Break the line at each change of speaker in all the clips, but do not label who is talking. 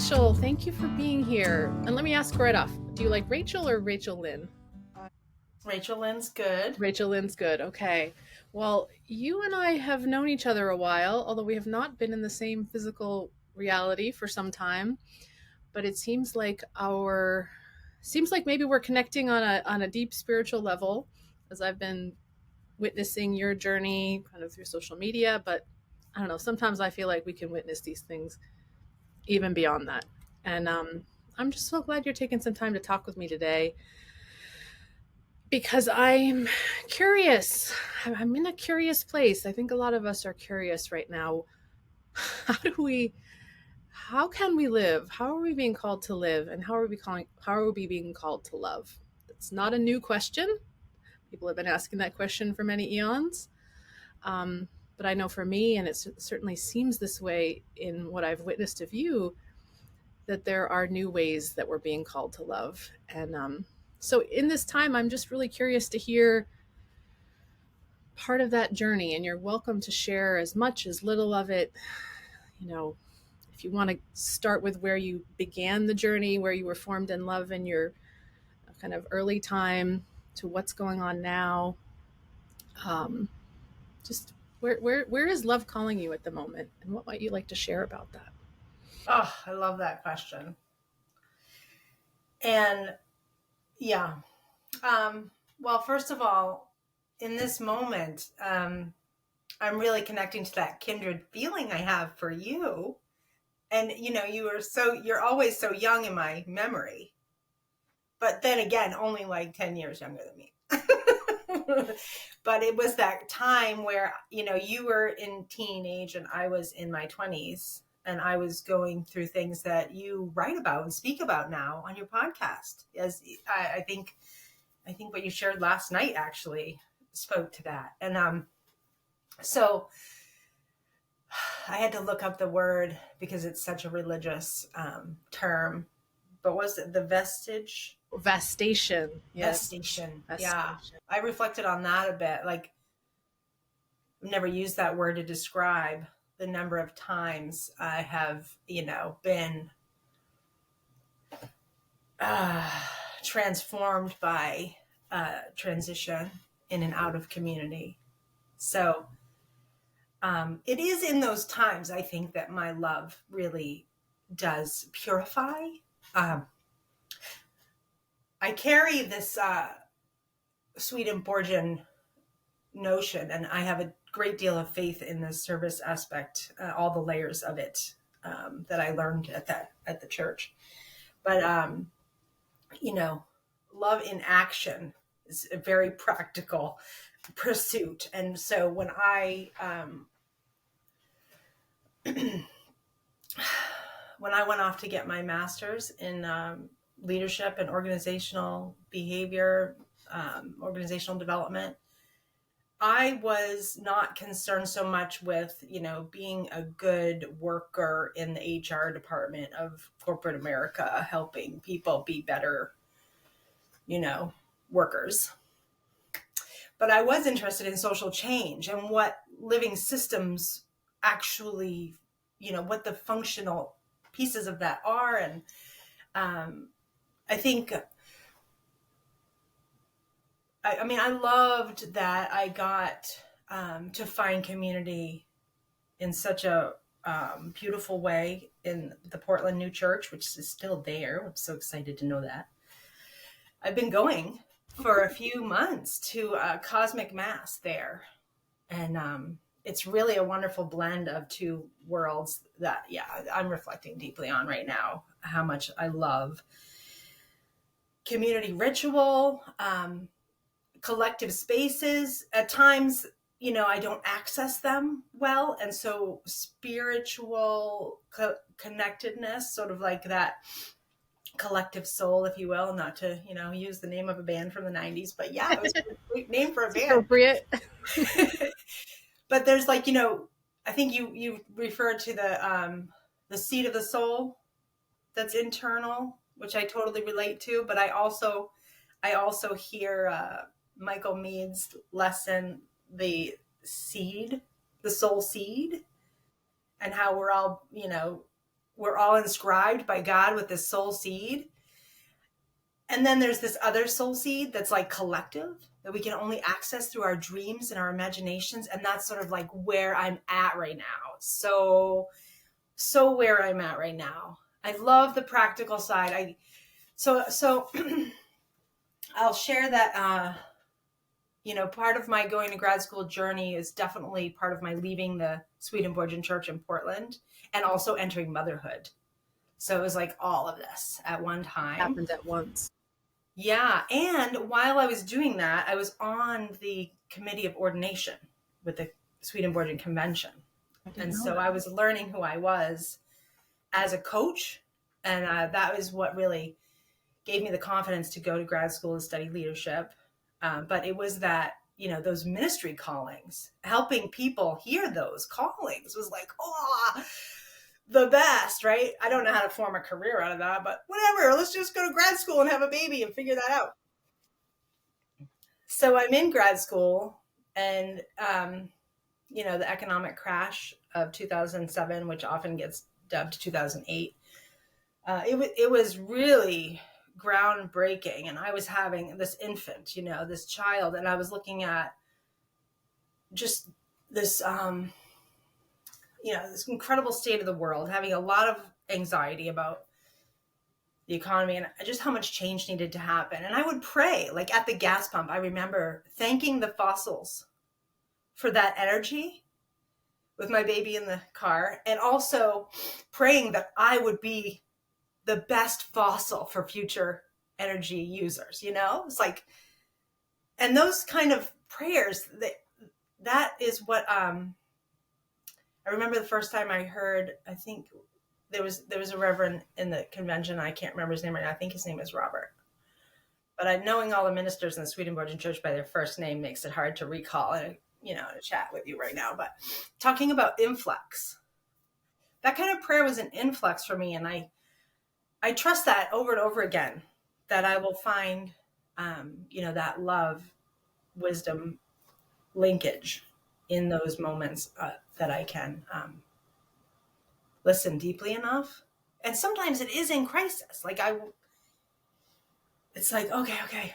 Rachel, thank you for being here. And let me ask right off, do you like Rachel or Rachel Lynn?
Rachel Lyn's good.
Rachel Lynn's good. Okay. Well, you and I have known each other a while, although we have not been in the same physical reality for some time. But it seems like maybe we're connecting on a deep spiritual level, as I've been witnessing your journey kind of through social media. But I don't know. Sometimes I feel like we can witness these things even beyond that. And I'm just so glad you're taking some time to talk with me today because I'm curious. I'm in a curious place. I think a lot of us are curious right now. How do we how can we live? How are we being called to live, and how are we being called to love? It's not a new question. People have been asking that question for many eons. But I know for me, and it certainly seems this way in what I've witnessed of you, that there are new ways that we're being called to love. And so in this time, I'm just really curious to hear part of that journey, and you're welcome to share as much as little of it. You know, if you want to start with where you began the journey, where you were formed in love in your kind of early time to what's going on now. Um, just where is love calling you at the moment, and what might you like to share about that?
Oh, I love that question. And yeah, well, first of all, in this moment, I'm really connecting to that kindred feeling I have for you. And you're always so young in my memory. But then again, only like 10 years younger than me. But it was that time where, you were in teenage and I was in my 20s, and I was going through things that you write about and speak about now on your podcast. As I think what you shared last night actually spoke to that. And so I had to look up the word because it's such a religious term. But was it the vestige?
Vestation, yes.
Vestation. Yeah.
Vestation.
I reflected on that a bit. Like, I've never used that word to describe the number of times I have, been transformed by transition in and out of community. So it is in those times, I think, that my love really does purify. Um, I carry this Swedenborgian notion, and I have a great deal of faith in the service aspect, all the layers of it that I learned at the church. But love in action is a very practical pursuit, and so when I went off to get my master's in leadership and organizational behavior, organizational development, I was not concerned so much with, being a good worker in the HR department of corporate America, helping people be better, workers. But I was interested in social change and what living systems actually, what the functional pieces of that are. And I think, I loved that I got to find community in such a beautiful way in the Portland New Church, which is still there. I'm so excited to know that. I've been going for a few months to Cosmic Mass there. And it's really a wonderful blend of two worlds that, yeah, I'm reflecting deeply on right now, how much I love community ritual, collective spaces. At times, I don't access them well. And so spiritual connectedness, sort of like that collective soul, if you will, not to, use the name of a band from the 90s, but yeah, it was a great name for a
It's
band.
appropriate.
But there's like, I think you referred to the seat of the soul that's internal, which I totally relate to. But I also hear Michael Mead's lesson, the seed, the soul seed, and how we're all, we're all inscribed by God with this soul seed. And then there's this other soul seed that's like collective that we can only access through our dreams and our imaginations. And that's sort of like where I'm at right now. So where I'm at right now. I love the practical side. So I'll share that part of my going to grad school journey is definitely part of my leaving the Swedenborgian Church in Portland and also entering motherhood. So it was like all of this at one time.
Happened at once.
Yeah. And while I was doing that, I was on the committee of ordination with the Swedenborgian Convention. And so I was learning who I was as a coach. And that was what really gave me the confidence to go to grad school and study leadership. But it was that, those ministry callings, helping people hear those callings was like, oh, the best, right? I don't know how to form a career out of that, but whatever. Let's just go to grad school and have a baby and figure that out. So I'm in grad school, and the economic crash of 2007, which often gets dubbed 2008, it was really groundbreaking. And I was having this infant, this child, and I was looking at just this this incredible state of the world, having a lot of anxiety about the economy and just how much change needed to happen. And I would pray, like at the gas pump. I remember thanking the fossils for that energy with my baby in the car, and also praying that I would be the best fossil for future energy users. It's like, and those kind of prayers, that is what I remember the first time I heard, I think there was a reverend in the convention. I can't remember his name right now. I think his name is Robert. But knowing all the ministers in the Swedenborgian Church by their first name makes it hard to recall and, to chat with you right now. But talking about influx, that kind of prayer was an influx for me. And I trust that over and over again, that I will find, that love, wisdom linkage in those moments that I can listen deeply enough. And sometimes it is in crisis. Like it's like, okay.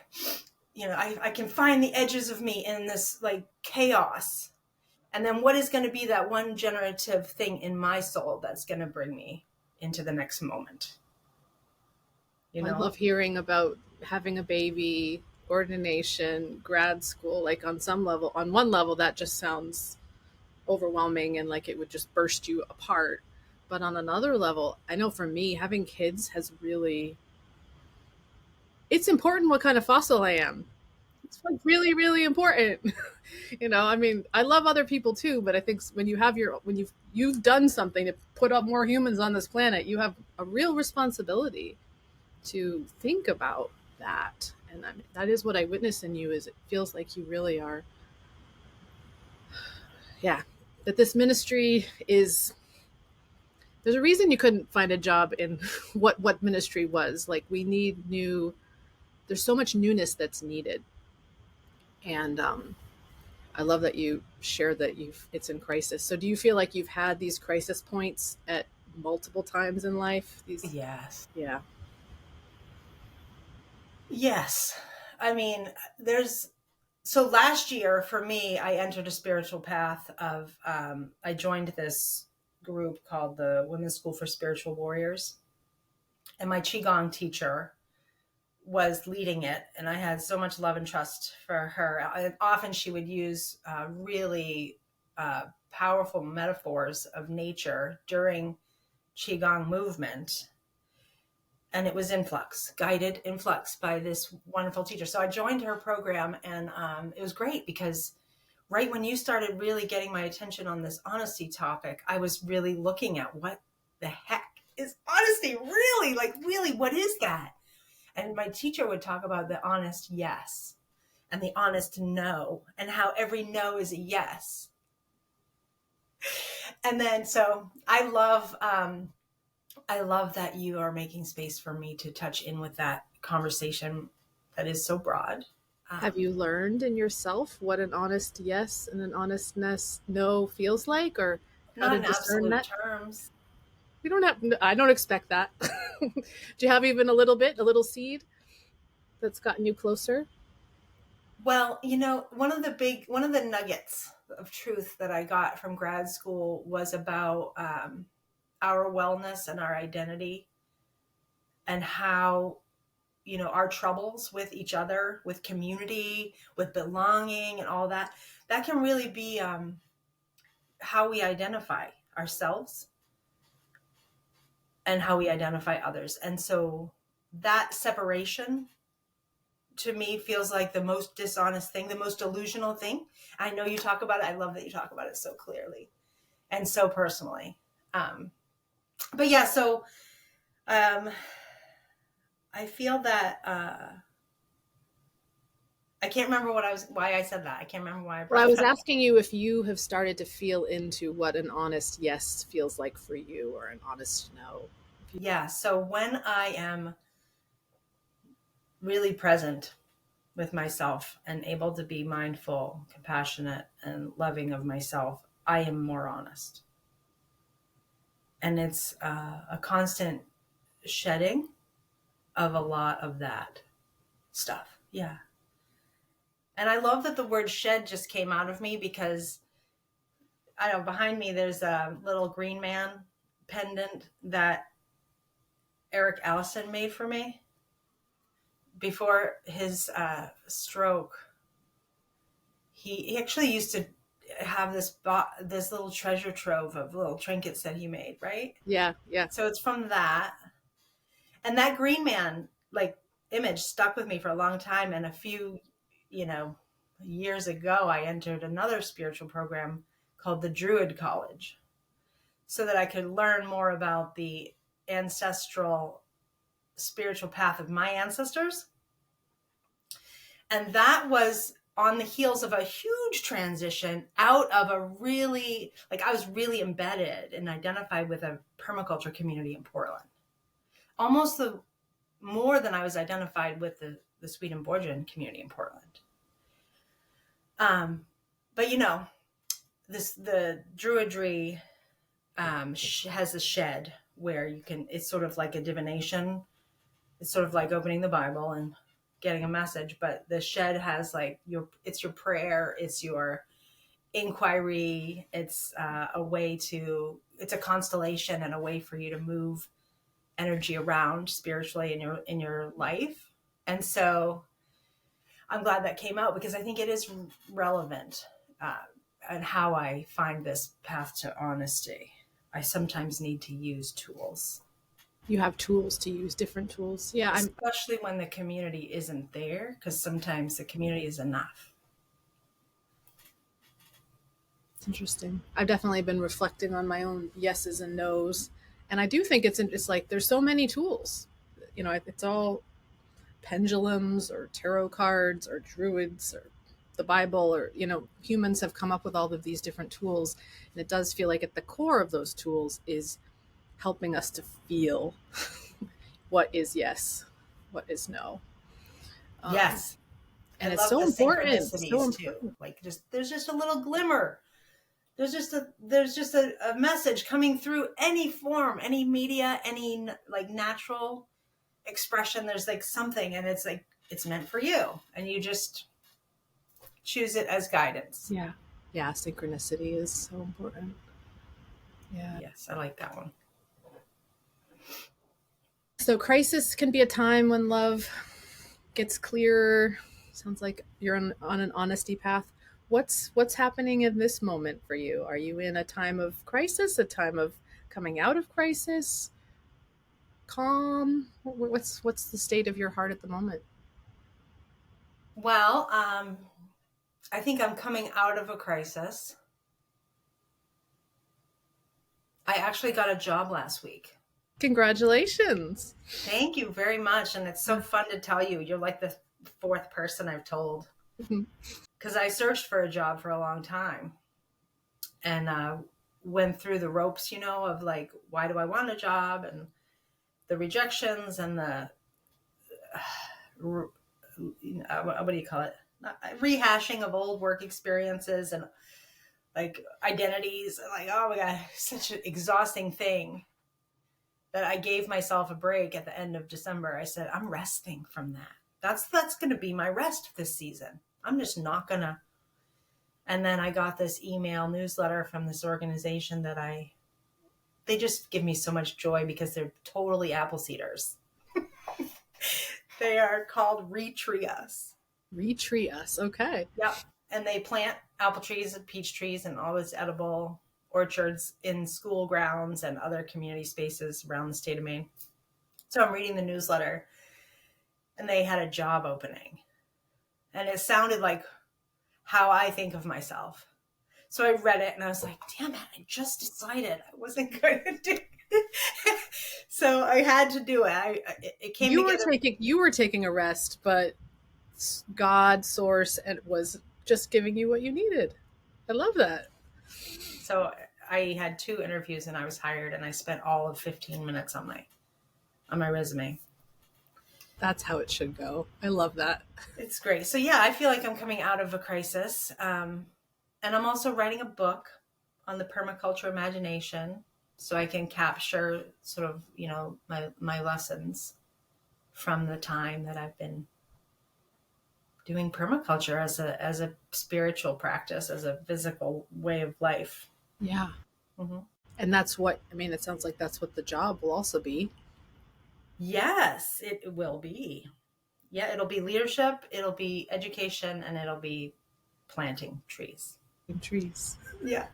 I can find the edges of me in this like chaos. And then what is going to be that one generative thing in my soul that's going to bring me into the next moment?
I love hearing about having a baby, ordination, grad school. Like on one level, that just sounds overwhelming and like it would just burst you apart. But on another level, I know for me, having kids has really, it's important what kind of fossil I am. It's like really, really important. I mean, I love other people too, but I think when you've done something to put up more humans on this planet, you have a real responsibility to think about that. And that is what I witness in you. Is it feels like you really are, yeah, that this ministry is, there's a reason you couldn't find a job in what ministry was. Like we need there's so much newness that's needed. And I love that you shared that it's in crisis. So do you feel like you've had these crisis points at multiple times in life?
Yes.
Yeah.
Yes. I mean, so last year for me, I entered a spiritual path of, I joined this group called the Women's School for Spiritual Warriors. And my Qigong teacher was leading it. And I had so much love and trust for her. And often she would use really powerful metaphors of nature during Qigong movement. And it was guided influx by this wonderful teacher. So I joined her program, and it was great because right when you started really getting my attention on this honesty topic, I was really looking at what the heck is honesty? Really? Like, really, what is that? And my teacher would talk about the honest yes and the honest no, and how every no is a yes. And then, so I love that you are making space for me to touch in with that conversation that is so broad.
Have you learned in yourself what an honest yes and an honest no feels like, or how
Not
to
in
discern
absolute
that?
terms.
You don't have, I don't expect that. Do you have even a little bit, a little seed that's gotten you closer?
Well, one of the nuggets of truth that I got from grad school was about our wellness and our identity, and how, our troubles with each other, with community, with belonging and all that, that can really be how we identify ourselves and how we identify others. And so that separation to me feels like the most dishonest thing, the most delusional thing. I know you talk about it. I love that you talk about it so clearly and so personally. But yeah, so um, I feel that I can't remember why I said that. I can't remember why I
Well, I
brought
was
that.
asking you if you have started to feel into what an honest yes feels like for you, or an honest no.
Yeah. So when I am really present with myself and able to be mindful, compassionate, and loving of myself, I am more honest. And it's a constant shedding of a lot of that stuff. Yeah. And I love that the word shed just came out of me, because I know behind me there's a little green man pendant that Eric Allison made for me before his stroke. He actually used to have this little treasure trove of little trinkets that he made, right?
Yeah, yeah.
So it's from that. And that green man like image stuck with me for a long time. And a few, you know, years ago, I entered another spiritual program called the Druid College, so that I could learn more about the ancestral spiritual path of my ancestors. And that was on the heels of a huge transition out of a really, like, I was really embedded and identified with a permaculture community in Portland. Almost the more than I was identified with the Swedenborgian community in Portland. But the Druidry has a shed where you can, it's sort of like a divination. It's sort of like opening the Bible and getting a message, but the shed has like it's your prayer, it's your inquiry, it's it's a constellation and a way for you to move energy around spiritually in your life. And so I'm glad that came out, because I think it is relevant, and how I find this path to honesty. I sometimes need to use tools,
You have tools to use, different tools. Yeah, I'm
especially when the community isn't there, because sometimes the community is enough.
it's interesting. I've definitely been reflecting on my own yeses and nos. And I do think it's like there's so many tools. It's all pendulums or tarot cards or druids or the Bible, or humans have come up with all of these different tools, and it does feel like at the core of those tools is helping us to feel what is yes, what is no. um,
Yes. I
and it's
love
so
the
important, so
synchronicities too.
important.
Like, just there's just a little glimmer. There's just a message coming through any form, any media, any like natural expression. There's like something, and it's like it's meant for you, and you just choose it as guidance.
Yeah, yeah, synchronicity is so important. Yeah.
Yes, I like that one.
So crisis can be a time when love gets clearer. Sounds like you're on an honesty path. What's happening in this moment for you? Are you in a time of crisis, a time of coming out of crisis, calm? What's the state of your heart at the moment?
Well, I think I'm coming out of a crisis. I actually got a job last week.
Congratulations.
Thank you very much. And it's so fun to tell you. You're like the fourth person I've told, because I searched for a job for a long time, and went through the ropes, of like, why do I want a job, and the rejections, and the, what do you call it? Rehashing of old work experiences and like identities. Like, oh my God, such an exhausting thing. that I gave myself a break at the end of December. I said, I'm resting from that. That's going to be my rest this season. I'm just not going to. And then I got this email newsletter from this organization that they just give me so much joy because they're totally apple seeders. They are called Retree Us.
Retree Us. Okay.
Yep. And they plant apple trees and peach trees and all these edible orchards in school grounds and other community spaces around the state of Maine. So I'm reading the newsletter and they had a job opening. And it sounded like how I think of myself. So I read it and I was like, damn it, I just decided I wasn't going to do it. So I had to do it. It came together.
You were taking a rest, but God, source, and was just giving you what you needed. I love that.
So I had 2 interviews and I was hired, and I spent all of 15 minutes on my resume.
That's how it should go. I love that.
It's great. So yeah, I feel like I'm coming out of a crisis. And I'm also writing a book on the permaculture imagination so I can capture sort of, my lessons from the time that I've been doing permaculture as a spiritual practice, as a physical way of life.
Yeah.
Mm-hmm.
And that's what, I mean, it sounds like that's what the job will also be.
Yes, it will be. Yeah, it'll be leadership, it'll be education, and it'll be planting trees.
Trees.
Yeah.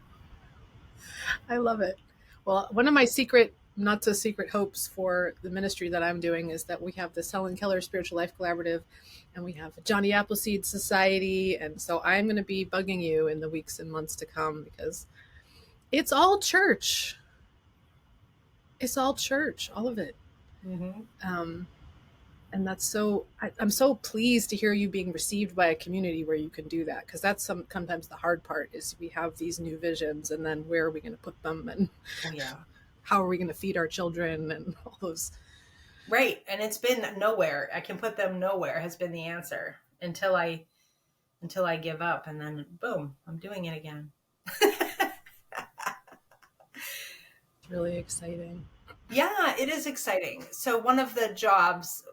I love it. Well, one of my secret, not so secret hopes for the ministry that I'm doing is that we have this Helen Keller Spiritual Life Collaborative and we have a Johnny Appleseed Society. And so I'm going to be bugging you in the weeks and months to come because it's all church. It's all church, all of it.
Mm-hmm.
And that's so, I'm so pleased to hear you being received by a community where you can do that. Cause that's sometimes the hard part is we have these new visions and then where are we going to put them? And how are we going to feed our children and all those.
Right. And it's been nowhere. I can put them nowhere has been the answer until I give up, and then boom, I'm doing it again.
Really exciting.
Yeah, it is exciting. So one of the job's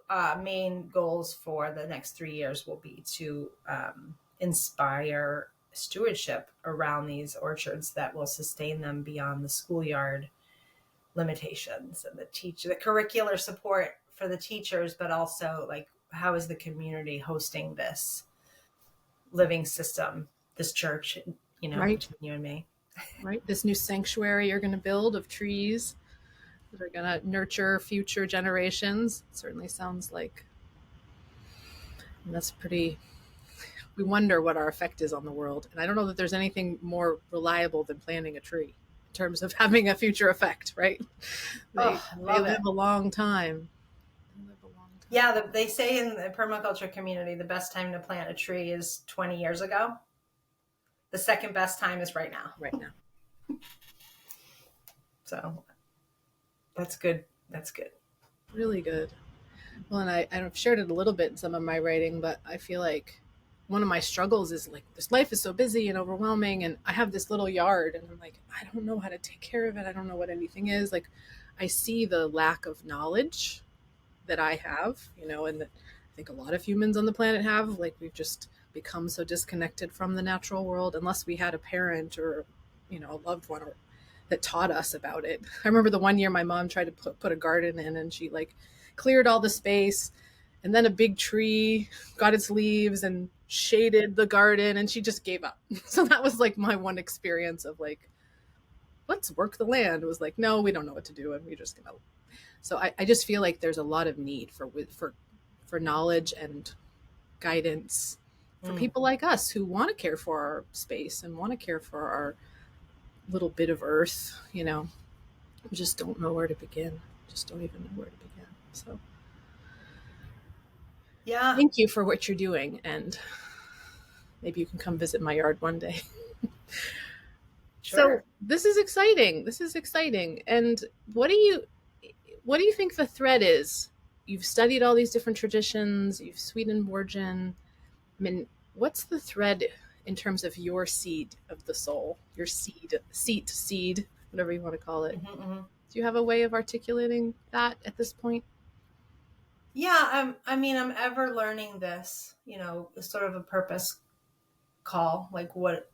main goals for the next 3 years will be to inspire stewardship around these orchards that will sustain them beyond the schoolyard limitations and the curricular support for the teachers, but also like how is the community hosting this living system, this church,
right.
Between you and me.
Right. This new sanctuary you're going to build of trees that are going to nurture future generations. It certainly sounds like. And that's pretty. We wonder what our effect is on the world. And I don't know that there's anything more reliable than planting a tree in terms of having a future effect, right? They live a long time.
Yeah, they say in the permaculture community, the best time to plant a tree is 20 years ago. The second best time is right now.
Right now.
So that's good. That's good.
Really good. Well, and I've shared it a little bit in some of my writing, but I feel like one of my struggles is like this life is so busy and overwhelming, and I have this little yard and I'm like, I don't know how to take care of it. I don't know what anything is. Like I see the lack of knowledge that I have, and that I think a lot of humans on the planet have. Like we've just become so disconnected from the natural world unless we had a parent or, a loved one that taught us about it. I remember the one year my mom tried to put a garden in and she like cleared all the space and then a big tree got its leaves and shaded the garden and she just gave up. So that was like my one experience of like, let's work the land. It was like, no, we don't know what to do and we're just gonna. So I just feel like there's a lot of need for knowledge and guidance for people like us who want to care for our space and want to care for our little bit of earth, we just don't know where to begin. Just don't even know where to begin. So
yeah,
thank you for what you're doing, and maybe you can come visit my yard one day. Sure. So this is exciting. And what do you think the thread is? You've studied all these different traditions, you've Swedenborgian. I mean, what's the thread in terms of your seed of the soul, your seed, whatever you want to call it?
Mm-hmm.
Do you have a way of articulating that at this point?
Yeah, I'm ever learning this, sort of a purpose call. Like what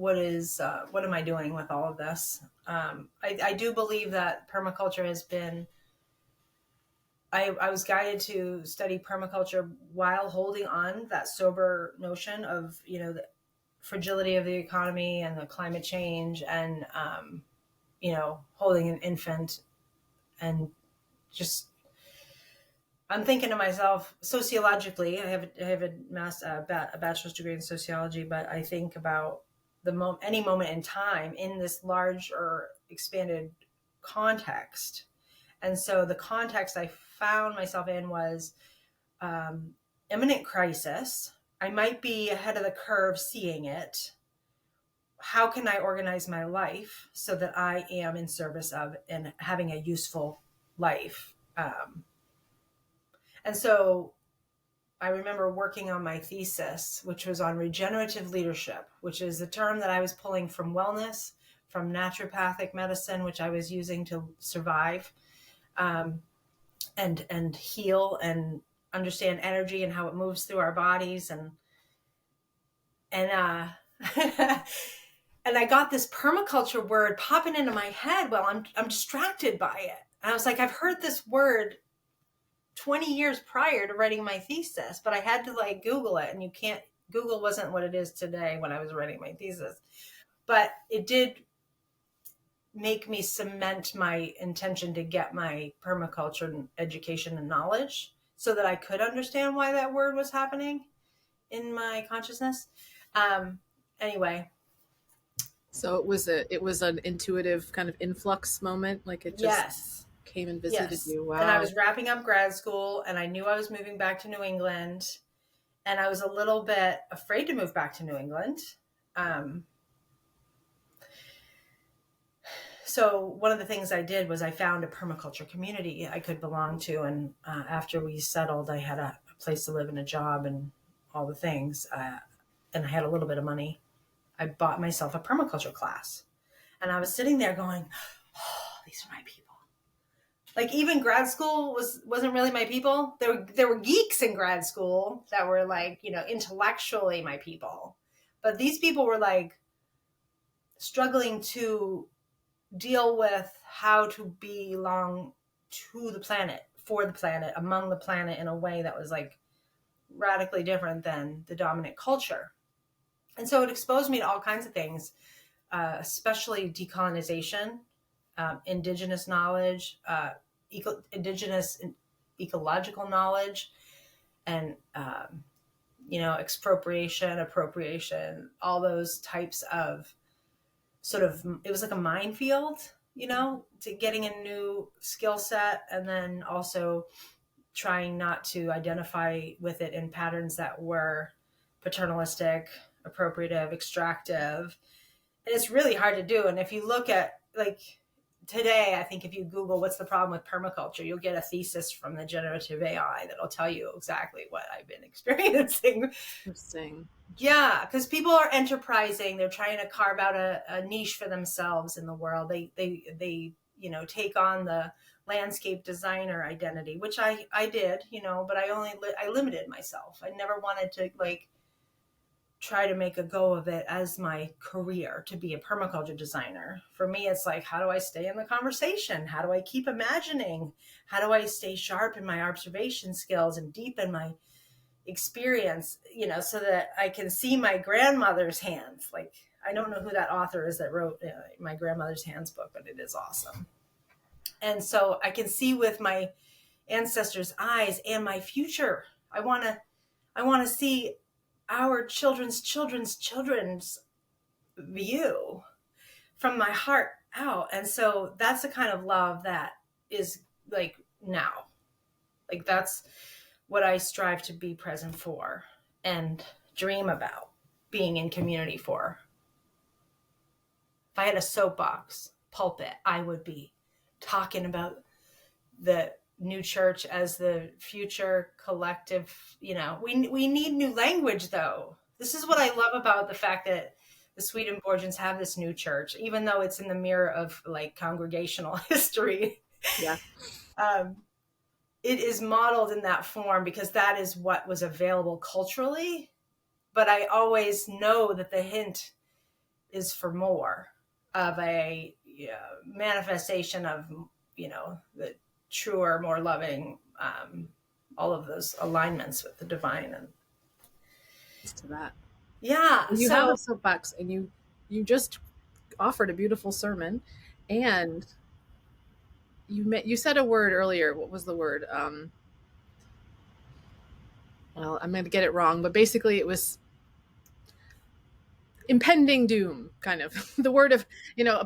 am I doing with all of this? I do believe that permaculture has been. I was guided to study permaculture while holding on that sober notion of the fragility of the economy and the climate change, and holding an infant, and just I'm thinking to myself sociologically. I have a bachelor's degree in sociology, but I think about any moment in time in this large or expanded context. And so the context I found myself in was imminent crisis. I might be ahead of the curve seeing it. How can I organize my life so that I am in service of and having a useful life? And so I remember working on my thesis, which was on regenerative leadership, which is the term that I was pulling from wellness, from naturopathic medicine, which I was using to survive, and heal and understand energy and how it moves through our bodies, and and I got this permaculture word popping into my head while I'm distracted by it. And I was like, I've heard this word 20 years prior to writing my thesis, but I had to Google it, and Google wasn't what it is today when I was writing my thesis. But it did make me cement my intention to get my permaculture education and knowledge so that I could understand why that word was happening in my consciousness. Anyway.
So it was an intuitive kind of influx moment, like it just
Yes.
came and visited
Yes.
you. Wow.
And I was wrapping up grad school, and I knew I was moving back to New England, and I was a little bit afraid to move back to New England. So one of the things I did was I found a permaculture community I could belong to. And after we settled, I had a place to live and a job and all the things. And I had a little bit of money. I bought myself a permaculture class. And I was sitting there going, oh, these are my people. Like, even grad school wasn't really my people. There were geeks in grad school that were intellectually my people. But these people were struggling to deal with how to belong to the planet, for the planet, among the planet, in a way that was radically different than the dominant culture. And so it exposed me to all kinds of things, especially decolonization, indigenous knowledge, indigenous ecological knowledge, and expropriation, appropriation, all those types of it was like a minefield, to getting a new skill set, and then also trying not to identify with it in patterns that were paternalistic, appropriative, extractive. And it's really hard to do. And if you look at today, I think if you Google what's the problem with permaculture, you'll get a thesis from the generative AI that'll tell you exactly what I've been experiencing.
Interesting.
Yeah, because people are enterprising. They're trying to carve out a niche for themselves in the world. They take on the landscape designer identity, which I did, but I limited myself. I never wanted to try to make a go of it as my career to be a permaculture designer. For me, it's how do I stay in the conversation? How do I keep imagining? How do I stay sharp in my observation skills and deepen my experience, so that I can see my grandmother's hands. I don't know who that author is that wrote my grandmother's hands book, but it is awesome. And so I can see with my ancestors' eyes and my future. I want to see our children's view from my heart out. And so that's the kind of love that is now. That's what I strive to be present for and dream about being in community for. If I had a soapbox pulpit, I would be talking about the new church as the future collective. We need new language, though. This is what I love about the fact that the Swedenborgians have this new church, even though it's in the mirror of like congregational history.
Yeah.
um, it is modeled in that form because that is what was available culturally. But I always know that the hint is for more of a manifestation of, the truer, more loving, all of those alignments with the divine. And
To that.
yeah,
And you have
so
a soapbox, and you just offered a beautiful sermon, and you said a word earlier. What was the word? Well, I'm going to get it wrong, but basically it was impending doom, kind of the word of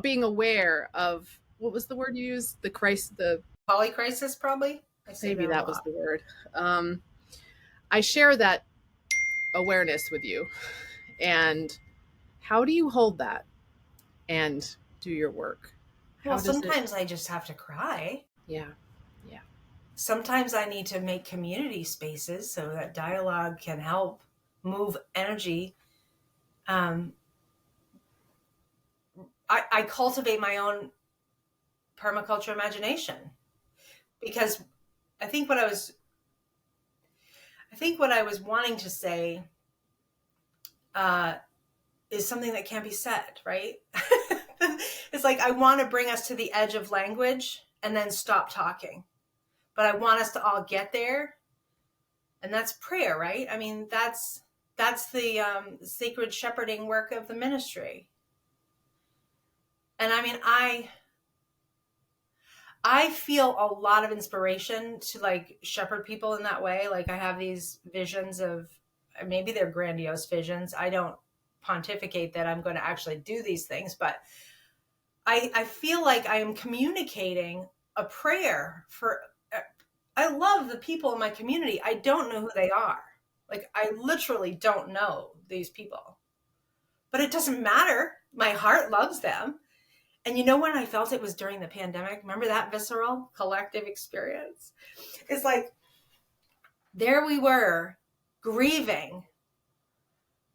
being aware of, what was the word you used? The Christ, the
polycrisis, probably. I say
maybe
that a
that was
lot.
the word. Um, I share that awareness with you, and how do you hold that and do your work?
Well,
How does it?
sometimes I just have to cry.
Yeah, yeah.
Sometimes I need to make community spaces so that dialogue can help move energy. Um, I cultivate my own permaculture imagination because I think what I was I think what I was wanting to say uh, is something that can't be said, right? It's like I want to bring us to the edge of language and then stop talking, but I want us to all get there, and that's prayer, right? I mean, that's the sacred shepherding work of the ministry. And I mean, I feel a lot of inspiration to like shepherd people in that way. Like I have these visions of, maybe they're grandiose visions. I don't pontificate that I'm going to actually do these things, but I feel like I am communicating a prayer for, I love the people in my community. I don't know who they are. Like I literally don't know these people, but it doesn't matter. My heart loves them. And you know when I felt it was during the pandemic? Remember that visceral collective experience? It's like there we were grieving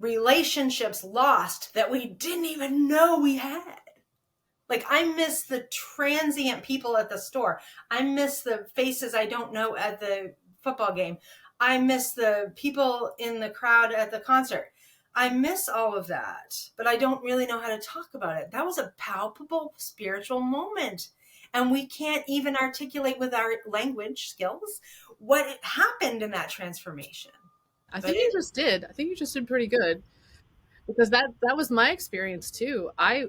relationships lost that we didn't even know we had. Like I miss the transient people at the store. I miss the faces I don't know at the football game. I miss the people in the crowd at the concert. I miss all of that, but I don't really know how to talk about it. That was a palpable spiritual moment. And we can't even articulate with our language skills what happened in that transformation.
I
But
think you just did. I think you just did pretty good, because that was my experience too. I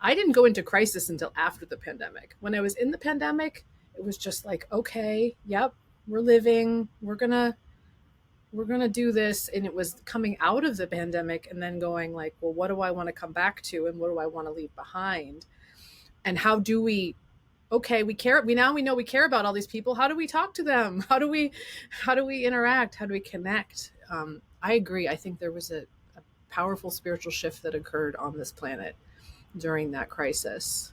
didn't go into crisis until after the pandemic. When I was in the pandemic, it was just like, okay, yep, we're living, we're gonna do this. And it was coming out of the pandemic and then going like, well, what do I want to come back to, and what do I want to leave behind? And how do we, okay, we know we care about all these people. How do we talk to them? How do we interact? How do we connect? I agree. I think there was a powerful spiritual shift that occurred on this planet during that crisis.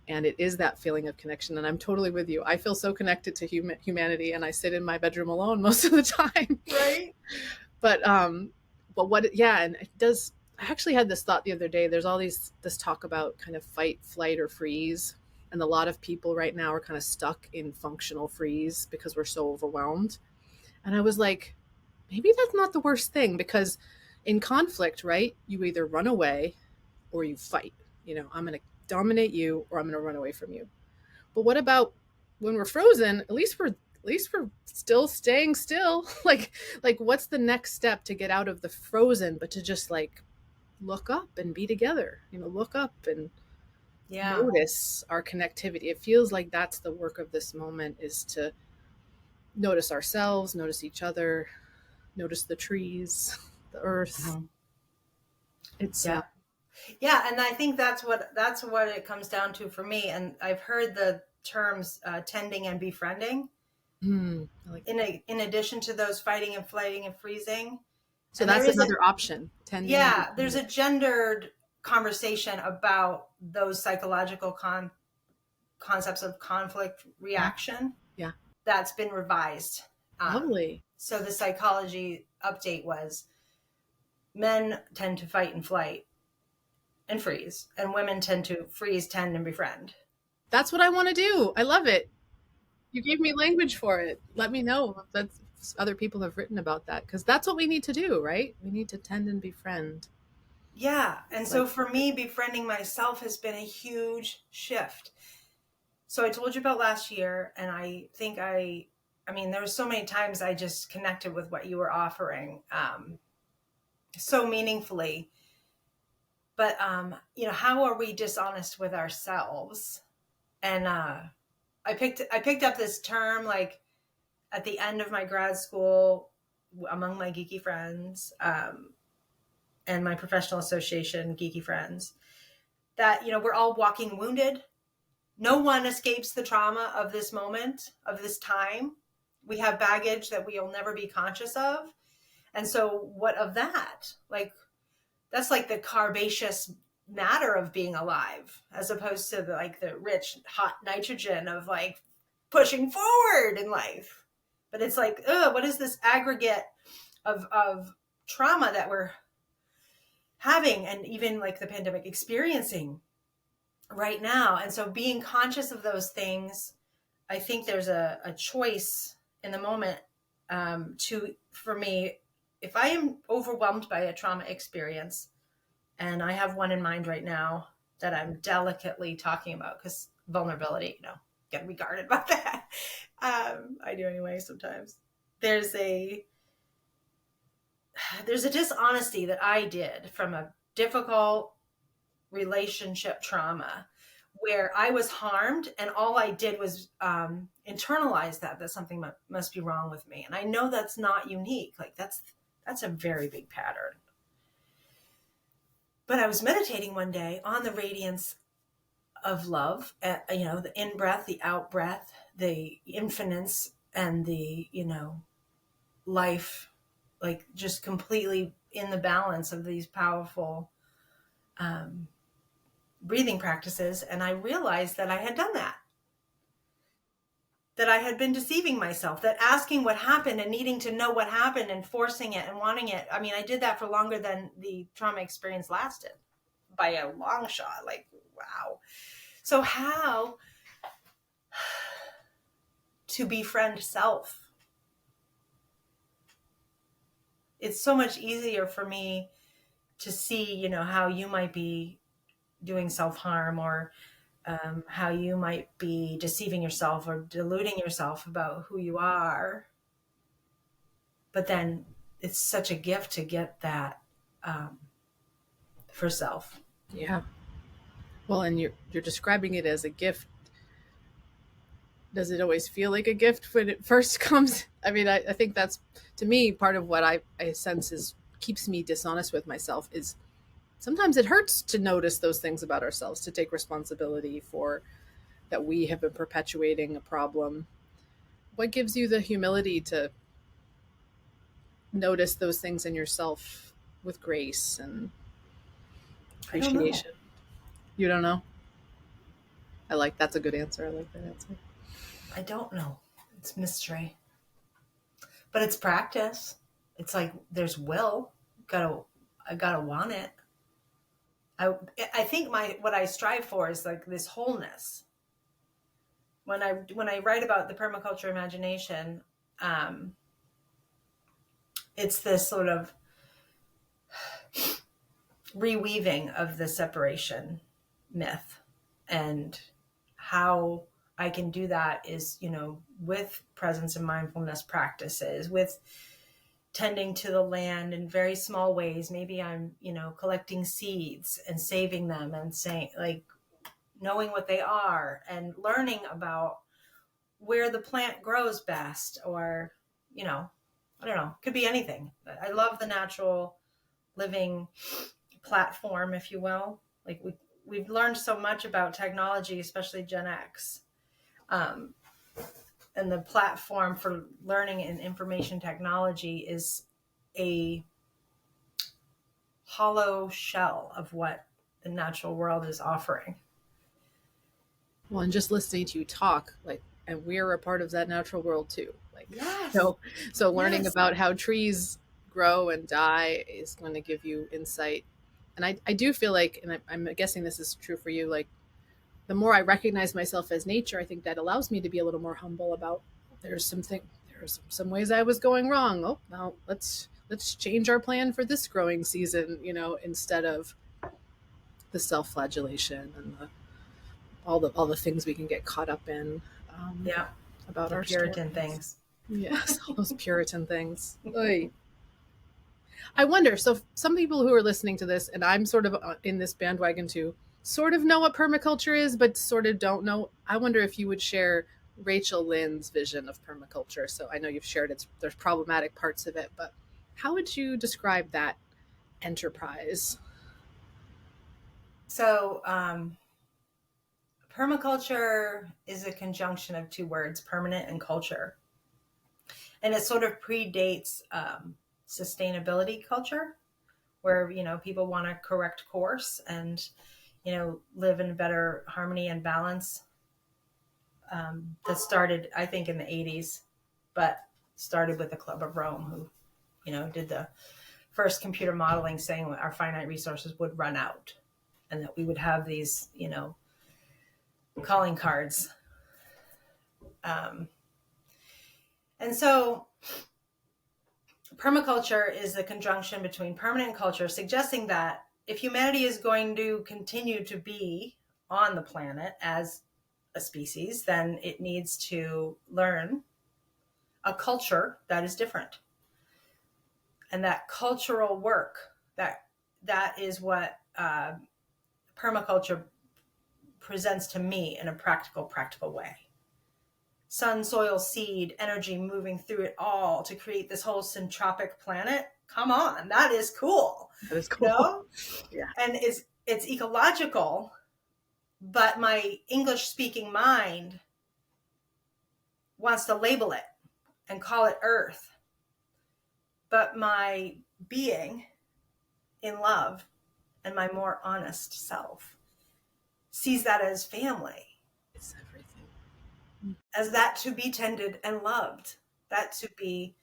And it is that feeling of connection. And I'm totally with you. I feel so connected to humanity, and I sit in my bedroom alone most of the time.
right?
But yeah, and it does. I actually had this thought the other day. There's all this talk about kind of fight, flight, or freeze, and a lot of people right now are kind of stuck in functional freeze because we're so overwhelmed. And I was like, maybe that's not the worst thing, because in conflict, right, you either run away or you fight. I'm going to dominate you, or I'm going to run away from you. But what about when we're frozen? At least we're still staying still. like what's the next step to get out of the frozen, but to just like look up and be together. Look up and
Yeah.
notice our connectivity. It feels like that's the work of this moment, is to notice ourselves, notice each other, notice the trees, the earth.
Mhm.
It's
Yeah. Yeah, and I think that's what it comes down to for me. And I've heard the terms tending and befriending
I like that.
in addition to those fighting and flighting and freezing.
So
And there
that's
is a
another option, tending and
yeah, there's
befriending.
a gendered conversation about those psychological concepts of conflict
Yeah,
reaction
yeah.
that's been revised.
Lovely.
So the psychology update was Men tend to fight and flight and freeze, and women tend to freeze, tend, and befriend.
That's what I want to do. I love it. You gave me language for it. Let me know if that's other people have written about that because that's what we need to do, right? We need to tend and befriend.
Yeah. And
It's
so
like
for me, befriending myself has been a huge shift. So I told you about last year, and I think I mean, there were so many times I just connected with what you were offering so meaningfully. But, how are we dishonest with ourselves? And I picked up this term like at the end of my grad school among my geeky friends and my professional association geeky friends that we're all walking wounded. No one escapes the trauma of this moment, of this time. We have baggage that we'll never be conscious of. And so what of that? Like that's like the carbaceous matter of being alive as opposed to the rich hot nitrogen of like pushing forward in life. But it's like, what is this aggregate of trauma that we're having and even like the pandemic experiencing right now? And so being conscious of those things, I think there's a choice in the moment for me, if I am overwhelmed by a trauma experience, and I have one in mind right now that I'm delicately talking about because vulnerability, get to be guarded about that. I do anyway sometimes. There's a there's a dishonesty that I did from a difficult relationship trauma where I was harmed and all I did was internalize that something must be wrong with me. And I know that's not unique. Like that's a very big pattern. But I was meditating one day on the radiance of love, the in breath, the out breath, the infinite, and the, life, like just completely in the balance of these powerful um, breathing practices. And I realized that I had done that I had been deceiving myself, that asking what happened and needing to know what happened and forcing it and wanting it. I mean, I did that for longer than the trauma experience lasted by a long shot. Like, wow. So, how to befriend self? It's so much easier for me to see, how you might be doing self harm or how you might be deceiving yourself or deluding yourself about who you are. But then it's such a gift to get that um, for self.
yeah. Well, and you're describing it as a gift. Does it always feel like a gift when it first comes? I mean, I think that's to me part of what I sense is keeps me dishonest with myself is sometimes it hurts to notice those things about ourselves, to take responsibility for that we have been perpetuating a problem. What gives you the humility to notice those things in yourself with grace and
I don't know.
appreciation? You don't know? I like that's a good answer. I like that answer.
I don't know. It's mystery, but it's practice. It's like there's will. I gotta want it. I I think my what I strive for is like this wholeness. When I write about the permaculture imagination, um, it's this sort of reweaving of the separation myth, and how I can do that is with presence and mindfulness practices, with tending to the land in very small ways. Maybe I'm collecting seeds and saving them and saying like knowing what they are and learning about where the plant grows best, or I don't know, could be anything. I love the natural living platform, if you will. Like we've learned so much about technology, especially Gen X, um, and the platform for learning and information technology is a hollow shell of what the natural world is offering.
Well, and just listening to you talk, like, and we're a part of that natural world too. Like,
Yes,
so learning
yes,
about how trees grow and die is going to give you insight. And I do feel like, and I'm guessing this is true for you, like the more I recognize myself as nature, I think that allows me to be a little more humble about there's some ways I was going wrong. Oh, now let's change our plan for this growing season, instead of the self-flagellation and all the things we can get caught up in,
Yeah.
about
The
our
Puritan
stories.
things.
Yes, all those Puritan things. Oy. I wonder. So some people who are listening to this, and I'm sort of in this bandwagon too, sort of know what permaculture is, but sort of don't know. I wonder if you would share Rachel Lyn's vision of permaculture. So I know you've shared there's problematic parts of it, but how would you describe that enterprise?
So, permaculture is a conjunction of two words, permanent and culture. And it sort of predates sustainability culture, where, people want to correct course and, live in better harmony and balance. That started, I think, in the 80s, but started with the Club of Rome, who, did the first computer modeling saying our finite resources would run out and that we would have these, calling cards. And so permaculture is the conjunction between permanent and culture, suggesting that if humanity is going to continue to be on the planet as a species, then it needs to learn a culture that is different. And that cultural work, that is what permaculture presents to me in a practical way. Sun, soil, seed, energy moving through it all to create this whole syntropic planet. Come on, that is cool.
That is cool.
Yeah. And it's ecological, but my English speaking mind wants to label it and call it Earth. But my being in love and my more honest self sees that as family.
It's everything.
As that to be tended and loved, that to be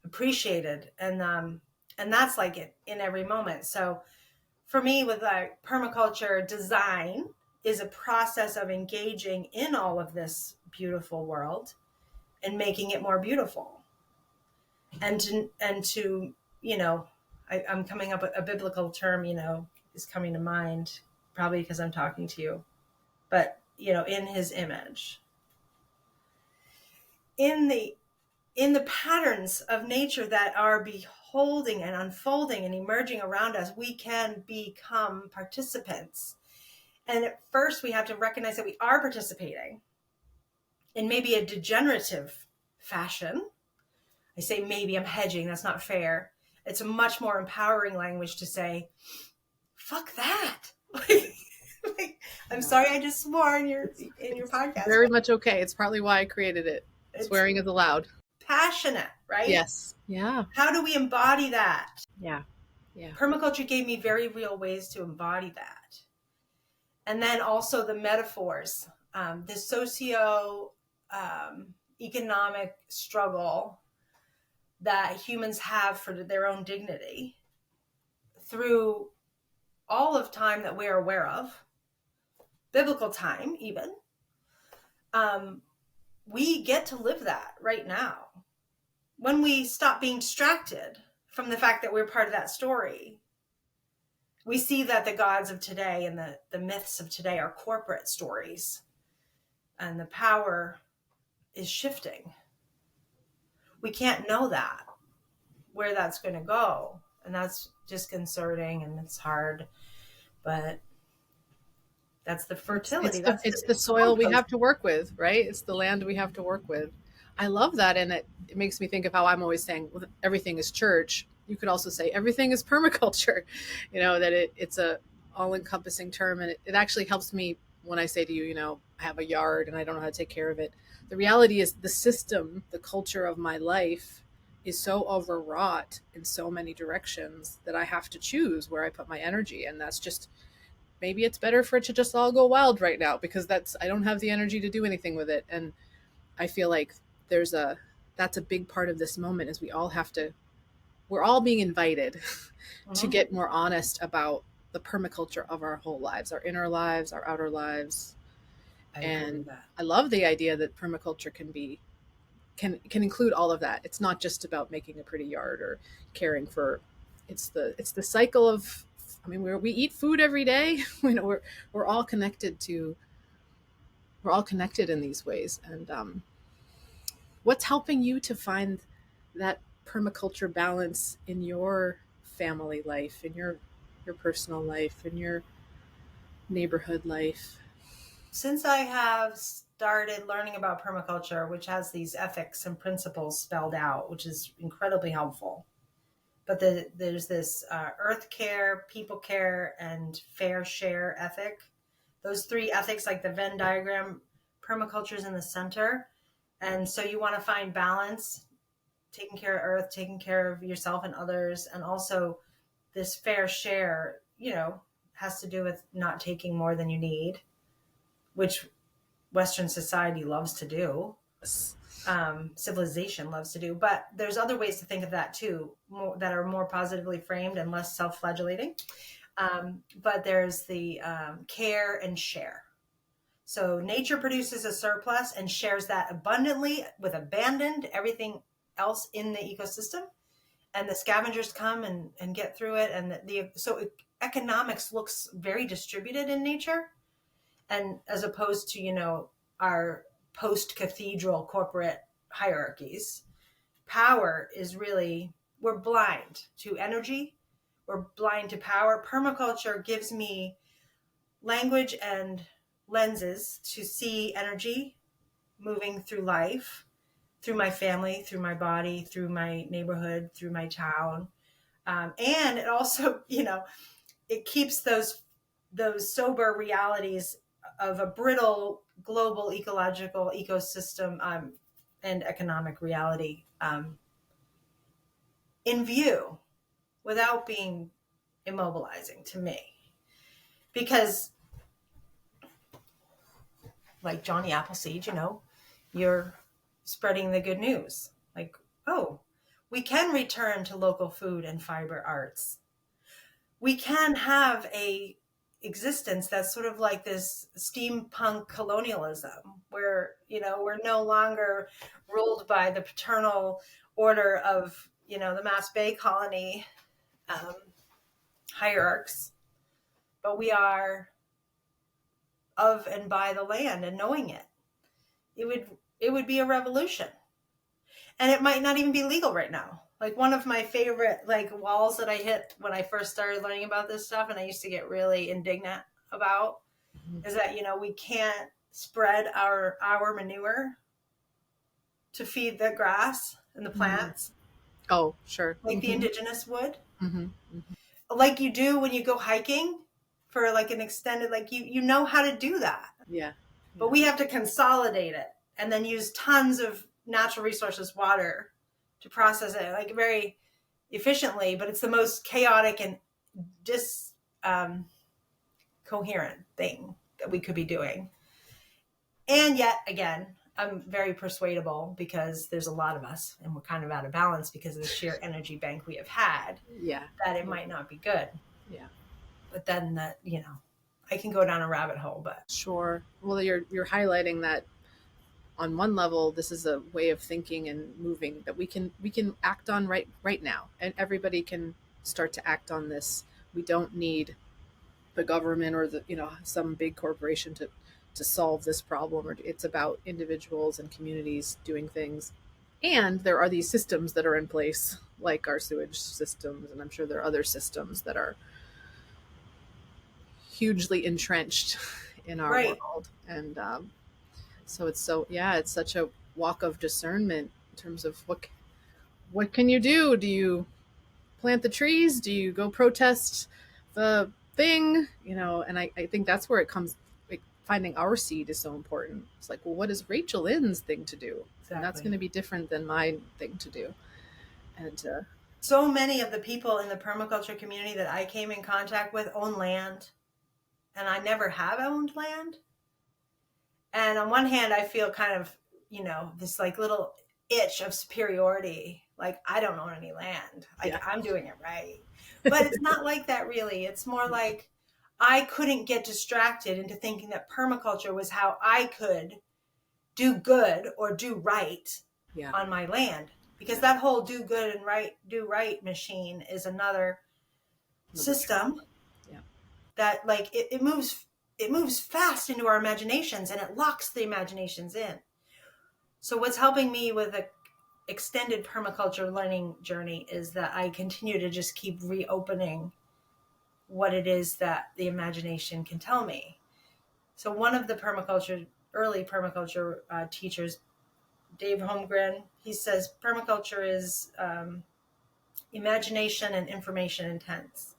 appreciated, and that's like it in every moment. So for me, with permaculture, design is a process of engaging in all of this beautiful world and making it more beautiful. And to I'm coming up with a biblical term, is coming to mind, probably because I'm talking to you, but in his image. In the patterns of nature that are beholding and unfolding and emerging around us, we can become participants. And at first we have to recognize that we are participating in maybe a degenerative fashion. I say maybe, I'm hedging, that's not fair. It's a much more empowering language to say, fuck that. I'm sorry I just swore in your podcast.
Very much okay. It's partly why I created it. Swearing is allowed.
Passionate, right?
Yes. Yeah.
How do we embody that?
Yeah. Yeah.
Permaculture gave me very real ways to embody that. And then also the metaphors, the socio economic struggle that humans have for their own dignity through all of time that we're aware of, biblical time even. We get to live that right now. When we stop being distracted from the fact that we're part of that story, we see that the gods of today and the myths of today are corporate stories, and the power is shifting. We can't know that, where that's going to go. And that's disconcerting and it's hard, but that's the fertility.
It's the soil we have to work with, right? It's the land we have to work with. I love that. And it makes me think of how I'm always saying, well, everything is church. You could also say everything is permaculture, that it's a all encompassing term. And it actually helps me when I say to you, I have a yard and I don't know how to take care of it. The reality is the system, the culture of my life is so overwrought in so many directions that I have to choose where I put my energy. And that's just, maybe it's better for it to just all go wild right now because I don't have the energy to do anything with it. And I feel like that's a big part of this moment is we all have to we're all being invited to
Mm-hmm.
get more honest about the permaculture of our whole lives, our inner lives, our outer lives.
I agree
And
with that.
I love the idea that permaculture can include all of that. It's not just about making a pretty yard or caring for. It's the cycle of. I mean, we eat food every day. We're all connected to. We're all connected in these ways. And what's helping you to find that permaculture balance in your family life, in your personal life, in your neighborhood life?
Since I have started learning about permaculture, which has these ethics and principles spelled out, which is incredibly helpful, but there's this earth care, people care, and fair share ethic. Those three ethics, like the Venn diagram, permaculture is in the center. And so you want to find balance, taking care of earth, taking care of yourself and others, and also this fair share, has to do with not taking more than you need, which Western society loves to do, civilization loves to do. But there's other ways to think of that too, that are more positively framed and less self-flagellating. But there's the care and share. So nature produces a surplus and shares that abundantly with abandoned everything else in the ecosystem. And the scavengers come and get through it. And so economics looks very distributed in nature. And as opposed to, our post-cathedral corporate hierarchies, power is really, we're blind to energy. We're blind to power. Permaculture gives me language and lenses to see energy moving through life, through my family, through my body, through my neighborhood, through my town. And it also, it keeps those sober realities of a brittle global ecological ecosystem and economic reality in view without being immobilizing to me. Because, like Johnny Appleseed, you're spreading the good news. Like, oh, we can return to local food and fiber arts. We can have a existence that's sort of like this steampunk colonialism where, we're no longer ruled by the paternal order of, the Mass Bay colony um, hierarchs, but we are of and by the land and knowing it. It would be a revolution. And it might not even be legal right now. Like one of my favorite walls that I hit when I first started learning about this stuff, and I used to get really indignant about, is that we can't spread our manure to feed the grass and the plants
Oh, sure.
like the indigenous would,
Mm-hmm. Mm-hmm.
like you do when you go hiking for like an extended, like you know how to do that,
Yeah.
but
Yeah.
we have to consolidate it and then use tons of natural resources, water, to process it like very efficiently. But it's the most chaotic and coherent thing that we could be doing. And yet again, I'm very persuadable because there's a lot of us and we're kind of out of balance because of the sheer energy bank we have had,
Yeah.
that it might not be good.
Yeah.
But then I can go down a rabbit hole, but
Sure. Well, you're highlighting that on one level, this is a way of thinking and moving that we can act on right now, and everybody can start to act on this. We don't need the government or some big corporation to solve this problem. Or it's about individuals and communities doing things. And there are these systems that are in place, like our sewage systems, and I'm sure there are other systems that are hugely entrenched in our
right.
world. And so it's such a walk of discernment in terms of what can you do? Do you plant the trees? Do you go protest the thing? And I think that's where it comes. Like, finding our seed is so important. It's like, well, what is Rachel Lyn's thing to do? And that's
Exactly.
going to be different than my thing to do. And
So many of the people in the permaculture community that I came in contact with own land, and I never have owned land. And on one hand, I feel kind of, this like little itch of superiority. Like, I don't own any land. Like,
Yeah.
I'm doing it right. But it's not like that, really. It's more like I couldn't get distracted into thinking that permaculture was how I could do good or do right
Yeah.
on my land. Because
Yeah.
that whole do right machine is another
Another trap.
system
Yeah.
that, like, it moves fast into our imaginations, and it locks the imaginations in. So what's helping me with the extended permaculture learning journey is that I continue to just keep reopening what it is that the imagination can tell me. So one of the early permaculture teachers, Dave Holmgren, he says permaculture is imagination and information intense.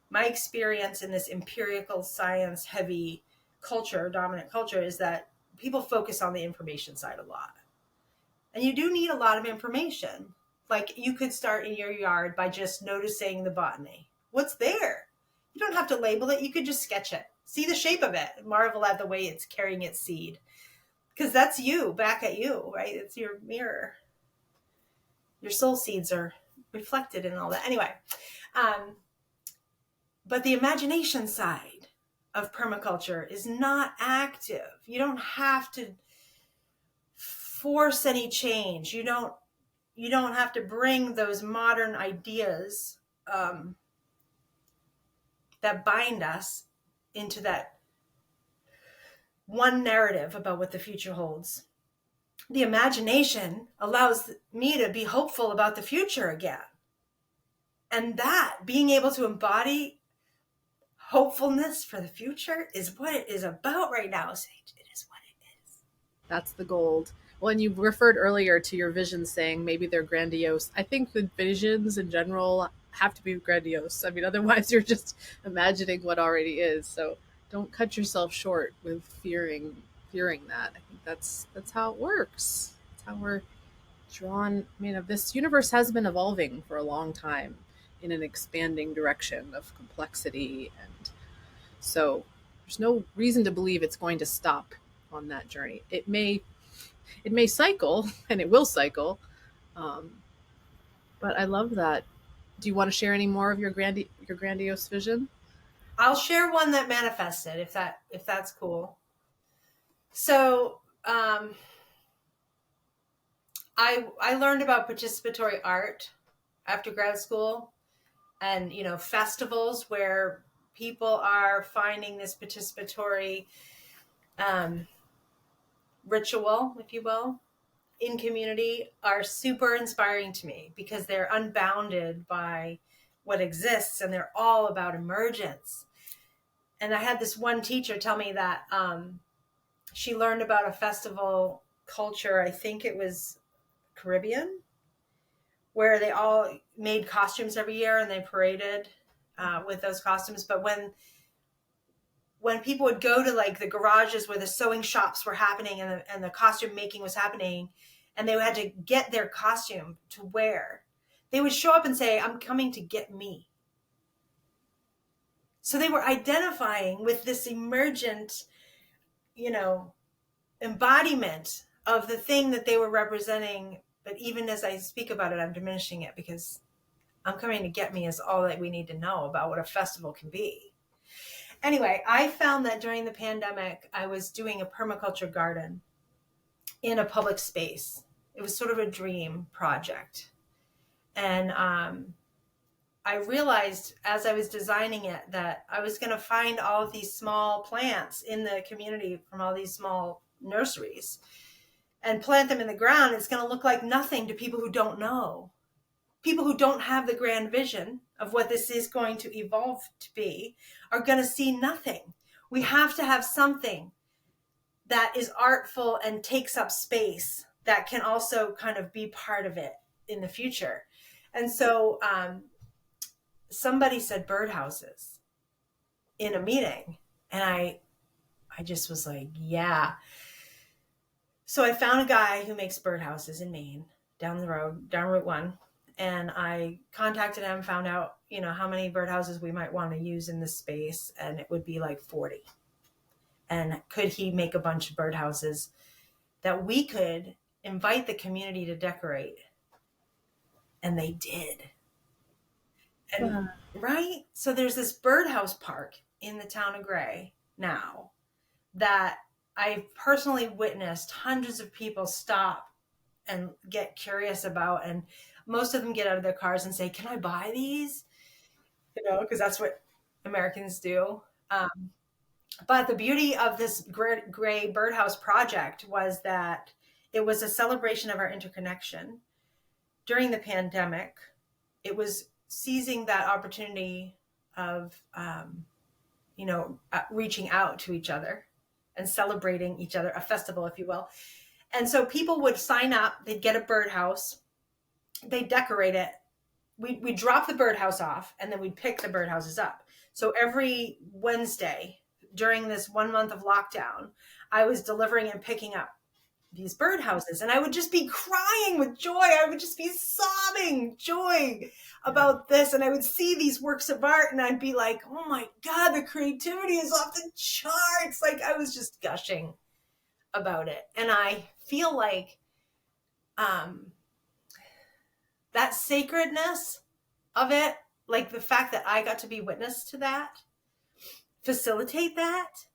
My experience in this empirical science heavy dominant culture, is that people focus on the information side a lot. And you do need a lot of information. Like, you could start in your yard by just noticing the botany. What's there? You don't have to label it. You could just sketch it. See the shape of it. Marvel at the way it's carrying its seed. Because that's you, back at you, right? It's your mirror. Your soul seeds are reflected in all that. Anyway, but the imagination side of permaculture is not active. You don't have to force any change. You don't have to bring those modern ideas that bind us into that one narrative about what the future holds. The imagination allows me to be hopeful about the future again. And that, being able to embody hopefulness for the future, is what it is about right now, Sage. It is what it is.
That's the gold. Well, and you referred earlier to your visions saying maybe they're grandiose. I think the visions in general have to be grandiose. I mean, otherwise you're just imagining what already is. So don't cut yourself short with fearing that. I think that's how it works. That's how we're drawn. I mean, this universe has been evolving for a long time in an expanding direction of complexity, and so there's no reason to believe it's going to stop on that journey. It may cycle, and it will cycle, um, but I love that. Do you want to share any more of your grandiose vision?
I'll share one that manifested, if that's cool. So I learned about participatory art after grad school, and festivals where people are finding this participatory ritual, if you will, in community, are super inspiring to me, because they're unbounded by what exists, and they're all about emergence. And I had this one teacher tell me that she learned about a festival culture, I think it was Caribbean, where they all made costumes every year and they paraded with those costumes. But when people would go to, like, the garages where the sewing shops were happening, and the costume making was happening, and they had to get their costume to wear, they would show up and say, "I'm coming to get me." So they were identifying with this emergent, embodiment of the thing that they were representing. But even as I speak about it, I'm diminishing it, because "I'm coming to get me" is all that we need to know about what a festival can be. Anyway, I found that during the pandemic, I was doing a permaculture garden in a public space. It was sort of a dream project. And I realized as I was designing it that I was going to find all of these small plants in the community from all these small nurseries and plant them in the ground. It's going to look like nothing to people who don't know. People who don't have the grand vision of what this is going to evolve to be are going to see nothing. We have to have something that is artful and takes up space that can also kind of be part of it in the future. And so somebody said birdhouses in a meeting, and I just was like, yeah. So I found a guy who makes birdhouses in Maine, down the road, down Route 1. And I contacted him, found out, how many birdhouses we might want to use in this space. And it would be like 40. And could he make a bunch of birdhouses that we could invite the community to decorate? And they did. And
Uh,
right? So there's this birdhouse park in the town of Gray now that I personally witnessed hundreds of people stop and get curious about. And most of them get out of their cars and say, "Can I buy these?" Because that's what Americans do. But the beauty of this Gray Birdhouse project was that it was a celebration of our interconnection during the pandemic. It was seizing that opportunity of, reaching out to each other and celebrating each other, a festival, if you will. And so people would sign up, they'd get a birdhouse, they'd decorate it. We'd drop the birdhouse off and then we'd pick the birdhouses up. So every Wednesday during this 1 month of lockdown, I was delivering and picking up these birdhouses, and I would just be crying with joy. I would just be sobbing joy about this, and I would see these works of art and I'd be like, oh my God, the creativity is off the charts. Like, I was just gushing about it. And I feel like that sacredness of it, like the fact that I got to be witness to that, facilitate that,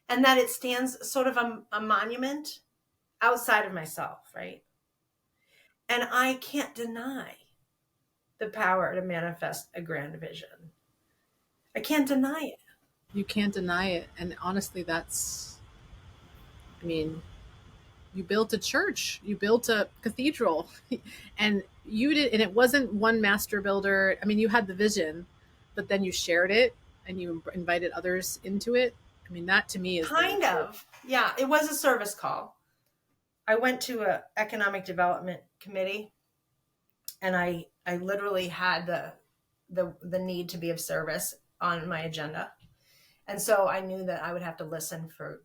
and that it stands sort of a monument outside of myself, right? And I can't deny the power to manifest a grand vision. I can't deny it.
you can't deny it. And honestly, I mean, you built a church, you built a cathedral, and you did, and it wasn't one master builder. I mean, you had the vision, but then you shared it and you invited others into it. I mean, that to me is the
Kind of. Yeah, it was a service call. I went to a economic development committee and I literally had the need to be of service on my agenda. And so I knew that I would have to listen for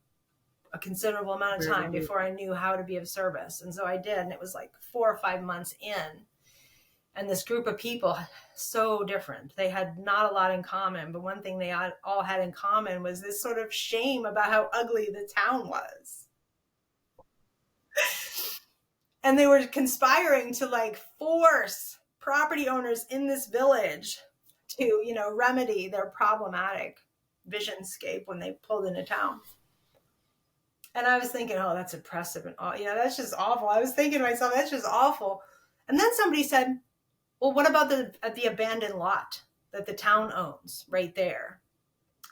a considerable amount of time before I knew how to be of service. And so I did. And it was like 4 or 5 months in. And this group of people, so different. They had not a lot in common. But one thing they all had in common was this sort of shame about how ugly the town was. And they were conspiring to like force property owners in this village to, remedy their problematic visionscape when they pulled into town. And I was thinking, oh, that's oppressive and all, that's just awful. I was thinking to myself, that's just awful. And then somebody said, well, what about the abandoned lot that the town owns right there?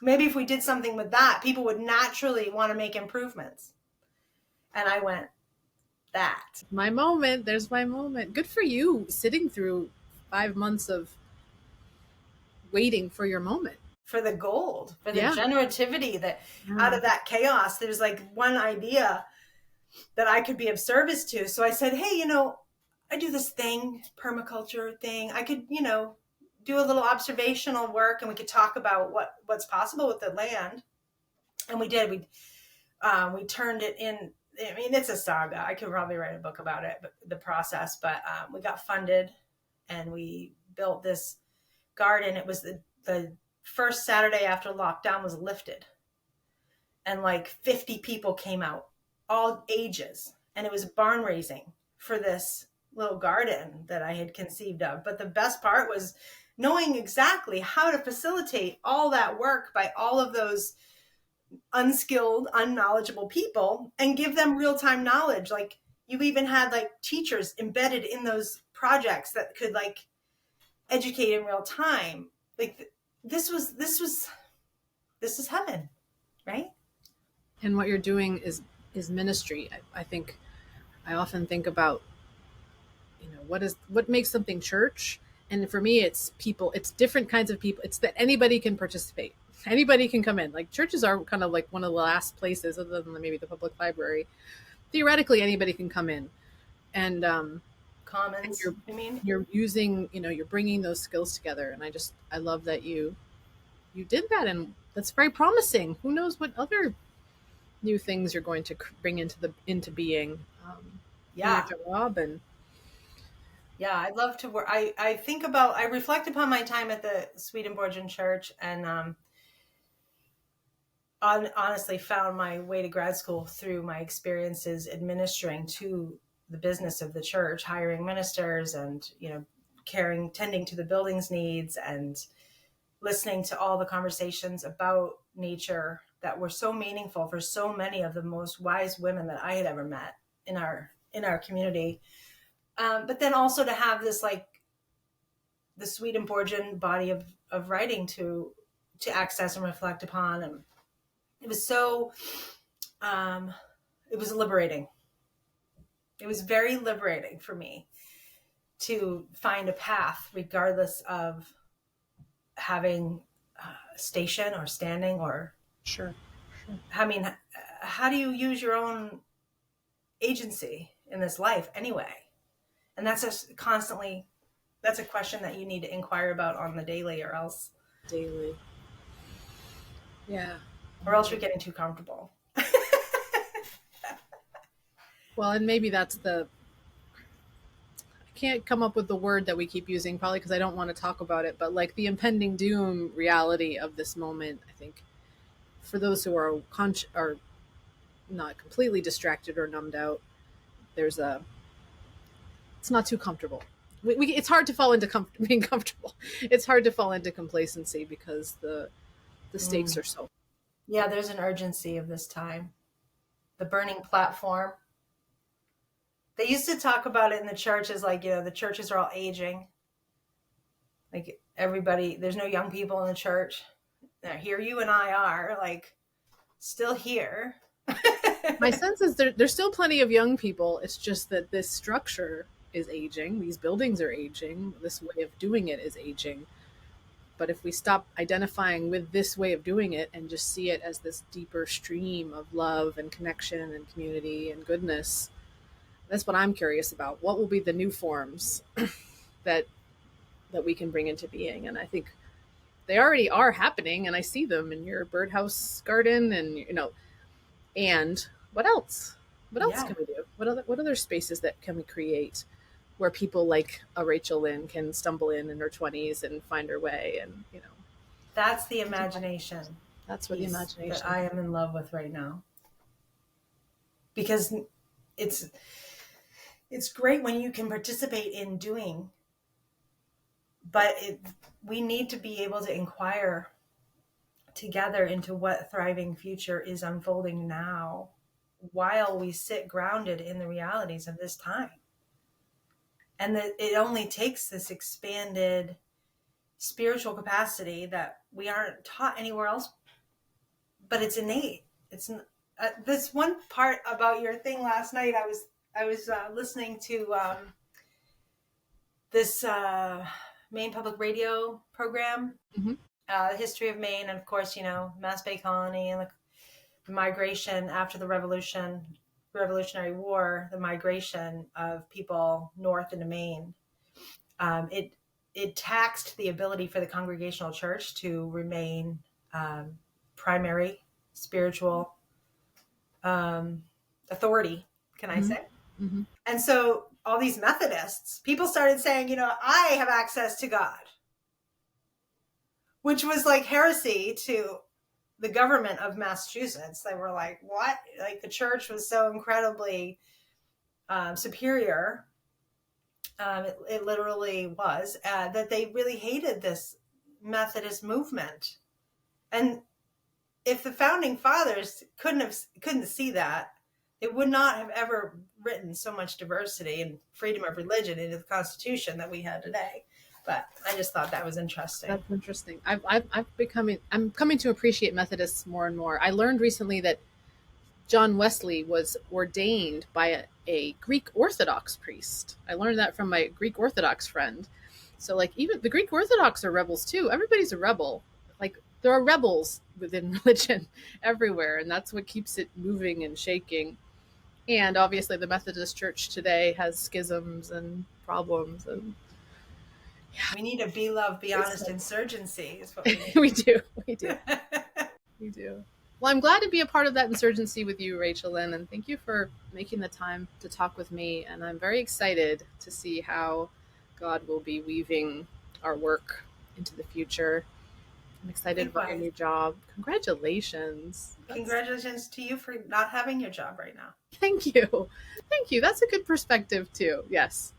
Maybe if we did something with that, people would naturally want to make improvements. And I went, that.
my moment. There's my moment. Good for you sitting through 5 months of waiting for your moment.
For the gold, for the
Yeah.
generativity that out of that chaos, there's like one idea that I could be of service to. So I said, hey, I do this thing, permaculture thing. I could, do a little observational work and we could talk about what's possible with the land. And we did. We turned it in. I mean, it's a saga. I could probably write a book about it, but the process. But we got funded and we built this garden. It was the first Saturday after lockdown was lifted. And like 50 people came out, all ages. And it was barn raising for this little garden that I had conceived of. But the best part was knowing exactly how to facilitate all that work by all of those unskilled, unknowledgeable people and give them real-time knowledge. Like you even had like teachers embedded in those projects that could like educate in real time. Like this is heaven, right?
And what you're doing is ministry. I think I often think about, what makes something church. And for me, it's people. It's different kinds of people. It's that anybody can participate. Anybody can come in. Like churches are kind of like one of the last places, other than maybe the public library. Theoretically, anybody can come in, and
Commons.
you're using, you're bringing those skills together. And I love that you did that, and that's very promising. Who knows what other new things you're going to bring into being.
Yeah.
Job and
yeah, I'd love to work. I reflect upon my time at the Swedenborgian Church and honestly found my way to grad school through my experiences administering to the business of the church, hiring ministers and, tending to the building's needs, and listening to all the conversations about nature that were so meaningful for so many of the most wise women that I had ever met in our community. But then also to have this, like, the Swedenborgian body of writing to access and reflect upon, and it was so it was liberating. It was very liberating for me to find a path, regardless of having station or standing or
Sure.
I mean, how do you use your own agency in this life anyway? And that's that's a question that you need to inquire about on the daily, or else
Daily. Yeah.
you're getting too comfortable.
Well, and maybe that's I can't come up with the word that we keep using, probably because I don't want to talk about it, but like the impending doom reality of this moment, I think for those who are are not completely distracted or numbed out, it's not too comfortable. It's hard to fall into being comfortable. It's hard to fall into complacency because the stakes are so.
Yeah, there's an urgency of this time. The burning platform. They used to talk about it in the churches, like, the churches are all aging. Like, everybody, there's no young people in the church. Now, here you and I are, like, still here.
My sense is there's still plenty of young people. It's just that this structure is aging. These buildings are aging. This way of doing it is aging. But if we stop identifying with this way of doing it and just see it as this deeper stream of love and connection and community and goodness, that's what I'm curious about. What will be the new forms that we can bring into being? And I think they already are happening, and I see them in your birdhouse garden, and and what else? What else can we do? What other spaces that can we create where people like a Rachel Lyn can stumble in her 20s and find her way, and
that's the imagination.
That's what the imagination
that I am in love with right now, because it's great when you can participate in doing, but we need to be able to inquire together into what thriving future is unfolding now, while we sit grounded in the realities of this time. And that it only takes this expanded spiritual capacity that we aren't taught anywhere else, but it's innate. It's this one part about your thing last night. I was listening to this Maine Public Radio program, the history of Maine, and of course, Mass Bay Colony and the migration after the Revolutionary War, the migration of people north into Maine. It taxed the ability for the Congregational Church to remain primary spiritual authority, can I say?
Mm-hmm.
And so all these Methodists, people started saying, I have access to God, which was like heresy to the government of Massachusetts. They were like, what? Like, the church was so incredibly superior. It literally was, that they really hated this Methodist movement. And if the founding fathers couldn't see that, they would not have ever written so much diversity and freedom of religion into the Constitution that we had today. But I just thought that was interesting.
That's interesting. I'm coming to appreciate Methodists more and more. I learned recently that John Wesley was ordained by a Greek Orthodox priest. I learned that from my Greek Orthodox friend. So, like, even the Greek Orthodox are rebels too. Everybody's a rebel. Like, there are rebels within religion everywhere, and that's what keeps it moving and shaking. And obviously, the Methodist Church today has schisms and problems, and
we need a be love, be honest insurgency is what we need.
we do. We do. Well, I'm glad to be a part of that insurgency with you, Rachel Lyn, and thank you for making the time to talk with me. And I'm very excited to see how God will be weaving our work into the future. I'm excited about your new job. Congratulations.
Congratulations to you for not having your job right now.
Thank you. That's a good perspective too. Yes.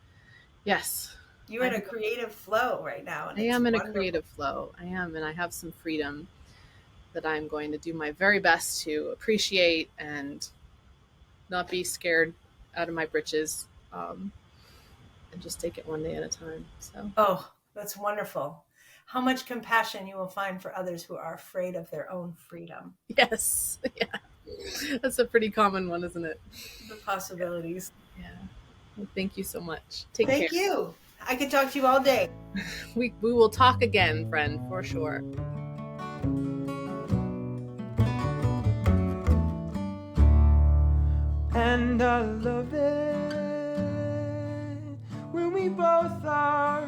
You're in a creative flow right now, and
I
it's
am in a
wonderful.
creative flow. I am, and I have some freedom that I'm going to do my very best to appreciate and not be scared out of my britches, and just take it one day at a time. So,
Oh, that's wonderful. How much compassion you will find for others who are afraid of their own freedom.
yes, yeah, that's a pretty common one, isn't it?
The possibilities.
Yeah. Well, thank you so much. Take care.
Thank you. I could talk to you all day.
We will talk again, friend, for sure.
And I love it when we both are